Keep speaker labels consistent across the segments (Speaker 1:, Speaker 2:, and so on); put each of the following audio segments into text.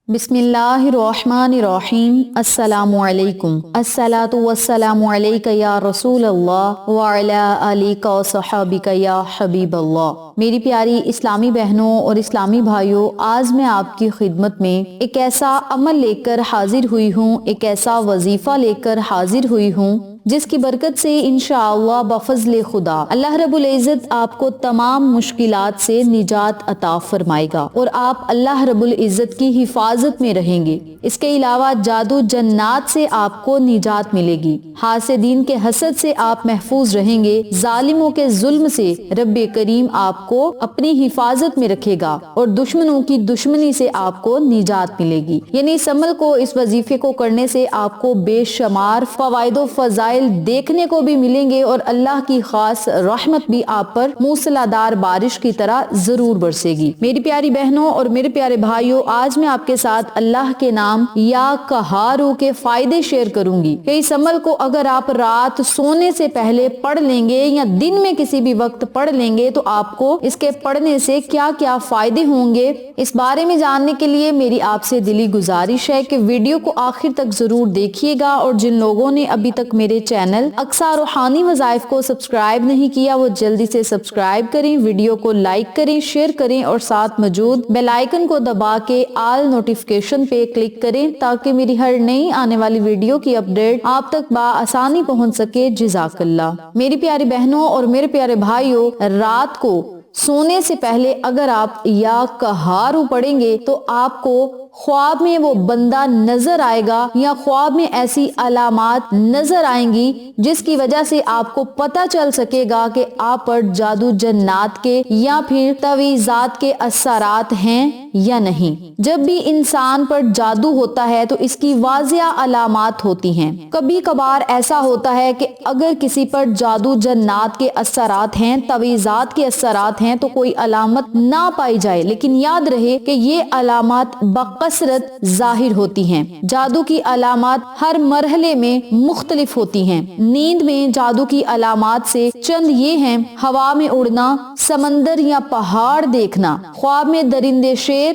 Speaker 1: बिस्मिल्लाहिर्रहमानिर्रहीम। अस्सलामु अलैकुम। अस्सलातु वस्सलामु अलैका या रसूल अल्लाह व अला आलिका व सहाबिका या हबीब अल्लाह। मेरी प्यारी इस्लामी बहनों और इस्लामी भाइयों, आज मैं आपकी खिदमत में एक ऐसा अमल लेकर हाजिर हुई हूँ, एक ऐसा वजीफा लेकर हाजिर हुई हूँ जिसकी बरकत से इंशाअल्लाह बफज़्ल खुदा अल्लाह रब्बुल इज़्ज़त आपको तमाम मुश्किलात से निजात अता फरमाएगा और आप अल्लाह रब्बुल इज़्ज़त की हिफाजत में रहेंगे। इसके अलावा जादू जन्नात से आपको निजात मिलेगी, हासिदीन के हसद से आप महफूज रहेंगे, जालिमों के जुल्म से रब्बे करीम आपको अपनी हिफाजत में रखेगा और दुश्मनों की दुश्मनी से आपको निजात मिलेगी। यानी इस अमल को, इस वजीफे को करने से आपको बेशुमार फवाइदो फजाइल देखने को भी मिलेंगे और अल्लाह की खास रहमत भी आप पर मूसलाधार बारिश की तरह जरूर बरसेगी। मेरी प्यारी बहनों और मेरे प्यारे भाइयों, आज मैं आपके साथ अल्लाह के नाम या कहारू के फायदे शेयर करूंगी। इस अमल को अगर आप रात सोने से पहले पढ़ लेंगे या दिन में किसी भी वक्त पढ़ लेंगे तो आपको इसके पढ़ने से क्या क्या फायदे होंगे, इस बारे में जानने के लिए मेरी आपसे दिली गुजारिश है कि वीडियो को आखिर तक जरूर देखिएगा। और जिन लोगों ने अभी तक मेरे चैनल अक्सा रूहानी वज़ाइफ को सब्सक्राइब नहीं किया वो जल्दी से सब्सक्राइब करें, वीडियो को लाइक करें, शेयर करें और साथ मौजूद बेल आइकन को दबा के ऑल नोटिफिकेशन पे क्लिक करें ताकि मेरी हर नई आने वाली वीडियो की अपडेट आप तक आसानी पहुंच सके। जज़ाकल्लाह। मेरी प्यारी बहनों और मेरे प्यारे भाइयों, रात को सोने से पहले अगर आप या कहारू पढ़ेंगे तो आपको ख्वाब में वो बंदा नजर आएगा या ख्वाब में ऐसी अलामात नजर आएंगी जिसकी वजह से आपको पता चल सकेगा कि आप पर जादू जन्नात के या फिर तवीज़ात के असरात हैं या नहीं। जब भी इंसान पर जादू होता है तो इसकी वाज़िया अलामात होती हैं। कभी कभार ऐसा होता है कि अगर किसी पर जादू जन्नात के असरात हैं, तवीज़ात के असरात हैं तो कोई अलामत ना पाई जाए, लेकिन याद रहे कि ये अलामात बकसरत जाहिर होती हैं। जादू की अलामात हर मरहले में मुख्तलिफ होती हैं। नींद में जादू की अलामात से चंद ये हैं: हवा में उड़ना, समंदर या पहाड़ देखना, ख्वाब में दरिंदे, शेर,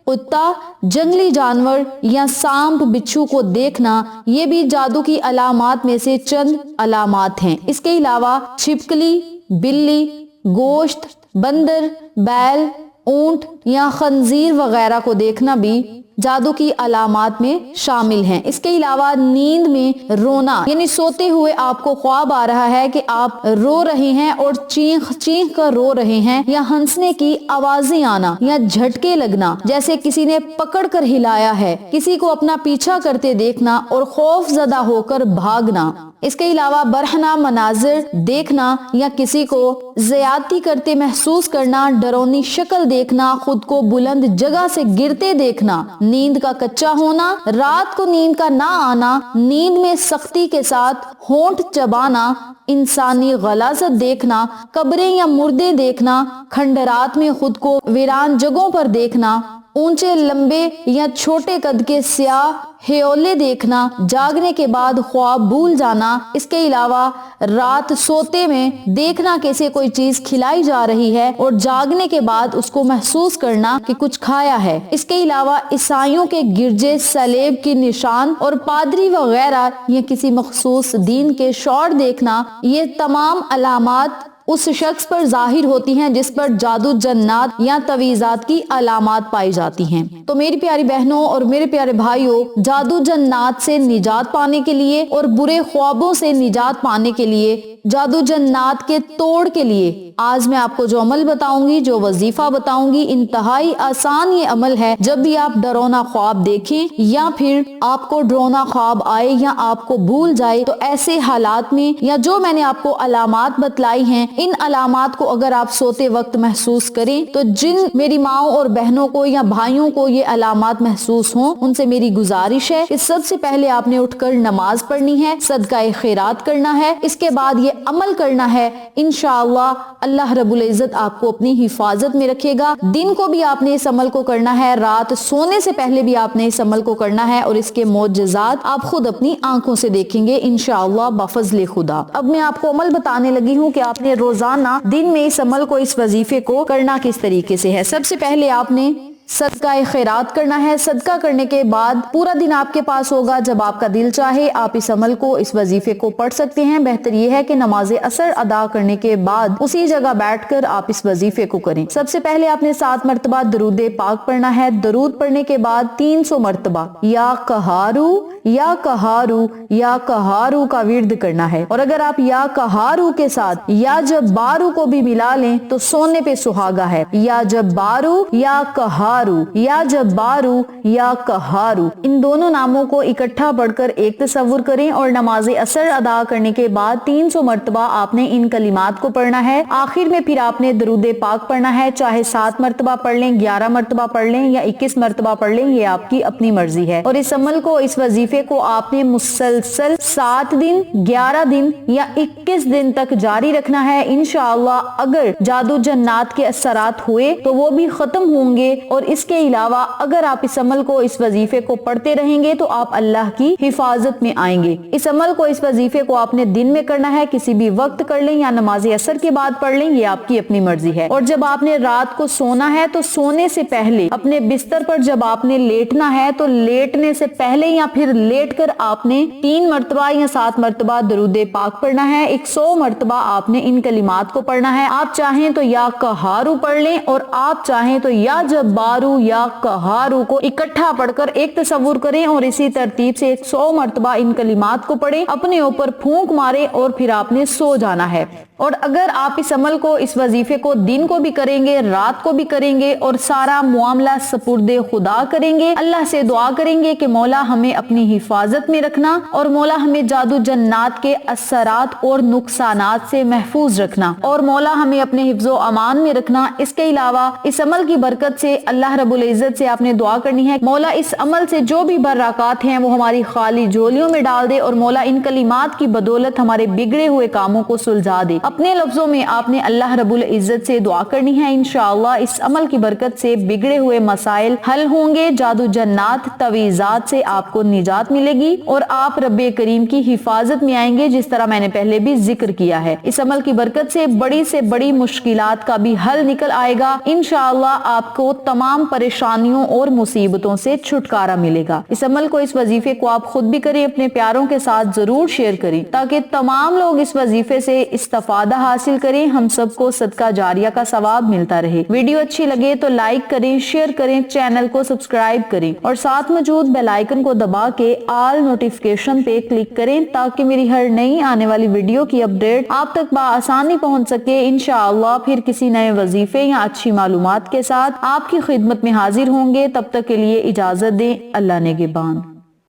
Speaker 1: कुत्ता, जंगली जानवर या सांप बिच्छू को देखना, ये भी जादू की अलामात में से चंद अलामात हैं। इसके अलावा छिपकली, बिल्ली, गोश्त, बंदर, बैल, ऊंट या खंजीर वगैरह को देखना भी जादू की अलामात में शामिल हैं। इसके अलावा नींद में रोना, यानी सोते हुए आपको ख्वाब आ रहा है कि आप रो रहे हैं और चीख चीख कर रो रहे हैं, या हंसने की आवाजें आना या झटके लगना जैसे किसी ने पकड़ कर हिलाया है, किसी को अपना पीछा करते देखना और खौफ ज़दा होकर भागना। इसके अलावा बरहना मनाजिर देखना या किसी को ज़्यादती करते महसूस करना, डरावनी शक्ल देखना, खुद को बुलंद जगह से गिरते देखना, नींद का कच्चा होना, रात को नींद का ना आना, नींद में सख्ती के साथ होंठ चबाना, इंसानी गलाजत देखना, कब्रें या मुर्दे देखना, खंडरात में खुद को वीरान जगहों पर देखना, ऊंचे लंबे या छोटे कद के स्याह हेओले देखना, जागने के बाद ख्वाब भूल जाना। इसके अलावा रात सोते में देखना कैसे कोई चीज खिलाई जा रही है और जागने के बाद उसको महसूस करना कि कुछ खाया है। इसके अलावा ईसाइयों के गिरजे, सलेब की निशान और पादरी वगैरह या किसी मखसूस दीन के शौर देखना, ये तमाम अलामात उस शख्स पर जाहिर होती हैं जिस पर जादू जन्नात या तवीज़ात की अलामात पाई जाती हैं। तो मेरी प्यारी बहनों और मेरे प्यारे भाइयों, जादू जन्नात से निजात पाने के लिए और बुरे ख्वाबों से निजात पाने के लिए, जादू जन्नात के तोड़ के लिए आज मैं आपको जो अमल बताऊंगी, जो वजीफा बताऊंगी, इंतहाई आसान ये अमल है। जब भी आप डरावना ख्वाब देखें या फिर आपको डरावना ख्वाब आए या आपको भूल जाए तो ऐसे हालात में या जो मैंने आपको अलामात बतलाई हैं, इन अलामात को अगर आप सोते वक्त महसूस करें तो जिन मेरी माओ और बहनों को या भाइयों को ये अलामात महसूस हों, उनसे मेरी गुजारिश है कि सबसे पहले आपने उठकर नमाज पढ़नी है, सदका खैरात करना है, इसके बाद ये अमल करना है। इंशाअल्लाह अल्लाह रब्बुल इज़्ज़त आपको अपनी हिफाजत में रखेगा। दिन को भी आपने इस अमल को करना है, रात सोने से पहले भी आपने इस अमल को करना है और इसके मौजज़ात आप खुद अपनी आंखों से देखेंगे इंशाअल्लाह बफज़्ल खुदा। अब मैं आपको अमल बताने लगी हूँ कि आपने रोजाना दिन में इस अमल को, इस वजीफे को करना किस तरीके से है। सबसे पहले आपने صدقہ خیرات کرنا ہے۔ صدقہ کرنے کے بعد پورا دن آپ کے پاس ہوگا، جب آپ کا دل چاہے آپ اس عمل کو، اس وظیفے کو پڑھ سکتے ہیں۔ بہتر یہ ہے کہ نماز عصر ادا کرنے کے بعد اسی جگہ بیٹھ کر آپ اس وظیفے کو کریں۔ سب سے پہلے آپ نے 7 مرتبہ درود پاک پڑھنا ہے۔ درود پڑھنے کے بعد 300 مرتبہ یا قہارو یا قہارو یا قہارو کا ورد کرنا ہے، اور اگر آپ یا قہارو کے ساتھ یا جبارو کو بھی ملا لیں تو سونے پہ سہاگا ہے۔ یا جبارو یا قہارو یا جبارو یا قہارو، ان دونوں ناموں کو اکٹھا پڑھ کر ایک تصور کریں، اور نماز عصر ادا کرنے کے بعد 300 مرتبہ آپ نے ان کلمات کو پڑھنا ہے۔ آخر میں پھر آپ نے درود پاک پڑھنا ہے، چاہے 7 مرتبہ پڑھ لیں، 11 مرتبہ پڑھ لیں یا 21 مرتبہ پڑھ لیں، یہ آپ کی اپنی مرضی ہے۔ اور اس عمل کو، اس وظیفے کو آپ نے مسلسل 7 دن، 11 دن یا 21 دن تک جاری رکھنا ہے۔ انشاءاللہ اگر جادو جنات کے اثرات ہوئے تو وہ بھی ختم ہوں گے، اور اس کے علاوہ اگر آپ اس عمل کو، اس وظیفے کو پڑھتے رہیں گے تو آپ اللہ کی حفاظت میں آئیں گے۔ اس عمل کو، اس وظیفے کو آپ نے دن میں کرنا ہے، کسی بھی وقت کر لیں یا نماز عصر کے بعد پڑھ لیں، یہ آپ کی اپنی مرضی ہے۔ اور جب آپ نے رات کو سونا ہے تو سونے سے پہلے اپنے بستر پر جب آپ نے لیٹنا ہے تو لیٹنے سے پہلے یا پھر لیٹ کر آپ نے 3 مرتبہ یا 7 مرتبہ درود پاک پڑھنا ہے۔ 100 مرتبہ آپ نے ان کلمات کو پڑھنا ہے۔ آپ چاہیں تو یا قہارو پڑھ لیں، اور آپ چاہیں تو یا جبارو یا قہارو کو اکٹھا پڑھ کر ایک تصور کریں، اور اسی ترتیب سے 100 مرتبہ ان کلمات کو پڑھیں، اپنے اوپر پھونک ماریں، اور پھر آپ نے سو جانا ہے۔ اور اگر آپ اس عمل کو، اس وظیفے کو دن کو بھی کریں گے، رات کو بھی کریں گے، اور سارا معاملہ سپرد خدا کریں گے، اللہ سے دعا کریں گے کہ مولا ہمیں اپنی حفاظت میں رکھنا، اور مولا ہمیں جادو جنات کے اثرات اور نقصانات سے محفوظ رکھنا، اور مولا ہمیں اپنے حفظ و امان میں رکھنا۔ اس کے علاوہ اس عمل کی برکت سے اللہ رب العزت سے آپ نے دعا کرنی ہے، مولا اس عمل سے جو بھی برکات ہیں وہ ہماری خالی جھولیوں میں ڈال دے، اور مولا ان کلمات کی بدولت ہمارے بگڑے ہوئے کاموں کو سلجھا دے۔ اپنے لفظوں میں آپ نے اللہ رب العزت سے دعا کرنی ہے، انشاءاللہ اس عمل کی برکت سے بگڑے ہوئے مسائل حل ہوں گے، جادو جنات تویزات سے آپ کو نجات ملے گی، اور آپ رب کریم کی حفاظت میں آئیں گے، جس طرح میں نے پہلے بھی ذکر کیا ہے۔ اس عمل کی برکت سے بڑی مشکلات کا بھی حل نکل آئے گا، انشاءاللہ آپ کو تمام پریشانیوں اور مصیبتوں سے چھٹکارا ملے گا۔ اس عمل کو، اس وظیفے کو آپ خود بھی کریں، اپنے پیاروں کے ساتھ ضرور شیئر کریں تاکہ تمام لوگ اس وظیفے سے استفادہ حاصل کریں، ہم سب کو صدقہ جاریہ کا ثواب ملتا رہے۔ ویڈیو اچھی لگے تو لائک کریں، شیئر کریں، چینل کو سبسکرائب کریں، اور ساتھ موجود بیل آئیکن کو دبا کے آل نوٹیفیکیشن پہ کلک کریں تاکہ میری ہر نئی آنے والی ویڈیو کی اپڈیٹ آپ تک بآسانی پہنچ سکے۔ انشاءاللہ پھر کسی نئے وظیفے یا اچھی معلومات کے ساتھ آپ کی خدمت میں حاضر ہوں گے، تب تک کے لیے اجازت دیں۔ اللہ نگہبان۔